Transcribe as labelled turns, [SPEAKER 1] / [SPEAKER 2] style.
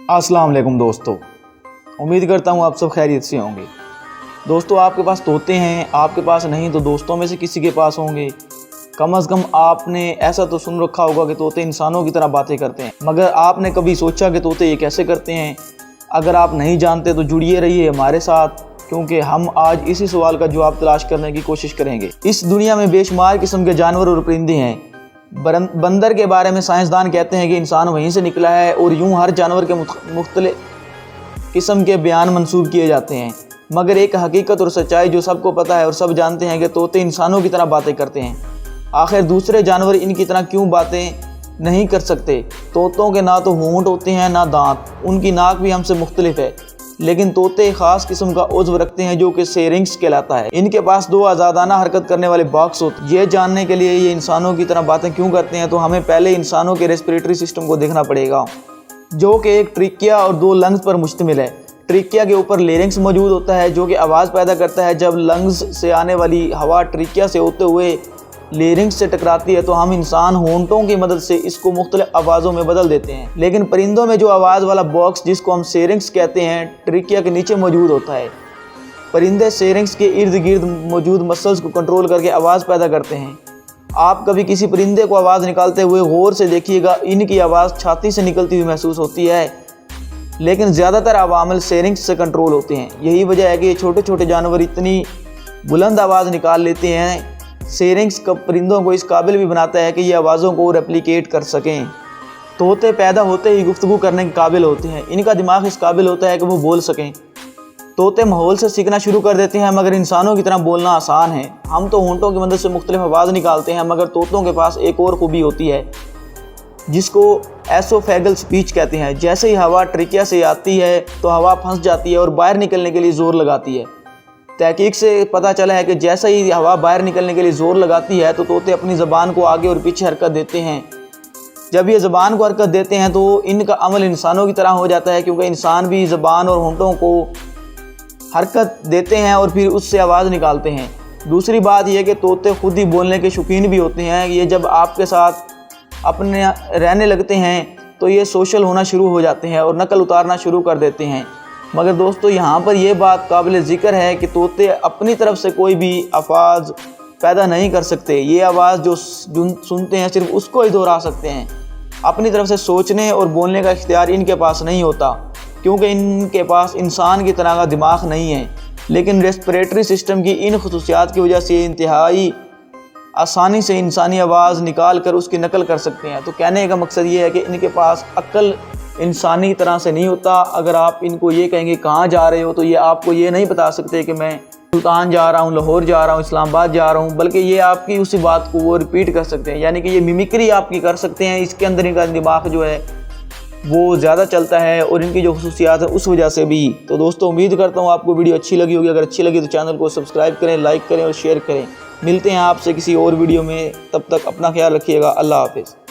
[SPEAKER 1] अस्सलाम वालेकुम दोस्तों, उम्मीद करता हूँ आप सब खैरियत से होंगे। दोस्तों, आपके पास तोते हैं, आपके पास नहीं तो दोस्तों में से किसी के पास होंगे। कम से कम आपने ऐसा तो सुन रखा होगा कि तोते इंसानों की तरह बातें करते हैं, मगर आपने कभी सोचा कि तोते ये कैसे करते हैं? अगर आप नहीं जानते तो जुड़िए रहिए हमारे साथ, क्योंकि हम आज इसी सवाल का जवाब तलाश करने की कोशिश करेंगे। इस दुनिया में बेशुमार किस्म के जानवर और परिंदे हैं। बंदर के बारे में साइंसदान कहते हैं कि इंसान वहीं से निकला है, और यूं हर जानवर के मुख्तलिफ किस्म के बयान मंसूब किए जाते हैं। मगर एक हकीकत और सच्चाई जो सबको पता है और सब जानते हैं कि तोते इंसानों की तरह बातें करते हैं। आखिर दूसरे जानवर इनकी तरह क्यों बातें नहीं कर सकते? तोतों के ना तो होंठ होते हैं ना दांत, उनकी नाक भी हमसे मुख्तलिफ है, लेकिन तोते ख़ास किस्म का उज़्व रखते हैं जो कि सेरिंग्स कहलाता है। इनके पास दो आज़ादाना हरकत करने वाले बॉक्स होते हैं। ये जानने के लिए ये इंसानों की तरह बातें क्यों करते हैं, तो हमें पहले इंसानों के रेस्पिरेटरी सिस्टम को देखना पड़ेगा, जो कि एक ट्रिकिया और दो लंग्स पर मुश्तमिल है। ट्रिकिया के ऊपर लेरिंग्स मौजूद होता है जो कि आवाज़ पैदा करता है। जब लंग्स से आने वाली हवा ट्रिकिया से होते हुए लेरिंग्स से टकराती है तो हम इंसान होंठों की मदद से इसको मुख्तलिफ आवाज़ों में बदल देते हैं। लेकिन परिंदों में जो आवाज़ वाला बॉक्स, जिसको हम सेरिंग्स कहते हैं, ट्रिकिया के नीचे मौजूद होता है। परिंदे सेरिंग्स के इर्द गिर्द मौजूद मसल्स को कंट्रोल करके आवाज़ पैदा करते हैं। आप कभी किसी परिंदे को आवाज़ निकालते हुए गौर से देखिएगा, इनकी आवाज़ छाती से निकलती हुई महसूस होती है, लेकिन ज़्यादातर अवामिल सेरिंग्स से कंट्रोल होते हैं। यही वजह है कि ये छोटे छोटे जानवर इतनी बुलंद आवाज़ निकाल लेते हैं। सेरिंग्स परिंदों को इस काबिल भी बनाता है कि ये आवाज़ों को रेप्लिकेट कर सकें। तोते पैदा होते ही गुफ्तगू करने के काबिल होते हैं। इनका दिमाग इस काबिल होता है कि वो बोल सकें। तोते माहौल से सीखना शुरू कर देते हैं, मगर इंसानों की तरह बोलना आसान है। हम तो होंठों की मदद से मुख्तलिफ आवाज़ निकालते हैं, मगर तोतों के पास एक और खूबी होती है जिसको एसोफेगल स्पीच कहते हैं। जैसे ही हवा ट्रिकिया से आती है तो हवा फंस जाती है और बाहर निकलने के लिए ज़ोर लगाती है। तहकीक से पता चला है कि जैसे ही हवा बाहर निकलने के लिए ज़ोर लगाती है तो तोते अपनी ज़बान को आगे और पीछे हरकत देते हैं। जब ये ज़बान को हरकत देते हैं तो इनका अमल इंसानों की तरह हो जाता है, क्योंकि इंसान भी ज़बान और होंठों को हरकत देते हैं और फिर उससे आवाज़ निकालते हैं। दूसरी बात यह कि तोते खुद ही बोलने के शौकीन भी होते हैं। ये जब आपके साथ अपने रहने लगते हैं तो ये सोशल होना शुरू हो जाते हैं और नकल उतारना शुरू कर देते हैं। मगर दोस्तों, यहाँ पर यह बात काबिल ज़िक्र है कि तोते अपनी तरफ से कोई भी आवाज़ पैदा नहीं कर सकते। ये आवाज़ जो सुनते हैं सिर्फ उसको ही दोहरा सकते हैं। अपनी तरफ से सोचने और बोलने का इख्तियार इनके पास नहीं होता, क्योंकि इनके पास इंसान की तरह का दिमाग नहीं है। लेकिन रेस्पिरेटरी सिस्टम की इन खसूसियात की वजह से इंतहाई आसानी से इंसानी आवाज़ निकाल कर उसकी नकल कर सकते हैं। तो कहने का मकसद ये है कि इनके पास अक्ल इंसानी तरह से नहीं होता। अगर आप इनको ये कहेंगे कहाँ जा रहे हो, तो ये आपको ये नहीं बता सकते कि मैं सुल्तान जा रहा हूँ, लाहौर जा रहा हूँ, इस्लामाबाद जा रहा हूँ, बल्कि ये आपकी उसी बात को वो रिपीट कर सकते हैं। यानी कि ये मिमिक्री आपकी कर सकते हैं। इसके अंदर इनका दिमाग जो है वो ज़्यादा चलता है और इनकी जो खसूसियात है उस वजह से भी। तो दोस्तों, उम्मीद करता हूँ आपको वीडियो अच्छी लगी होगी। अगर अच्छी लगी तो चैनल को सब्सक्राइब करें, लाइक करें और शेयर करें। मिलते हैं आपसे किसी और वीडियो में, तब तक अपना ख्याल रखिएगा। अल्लाह हाफिज़।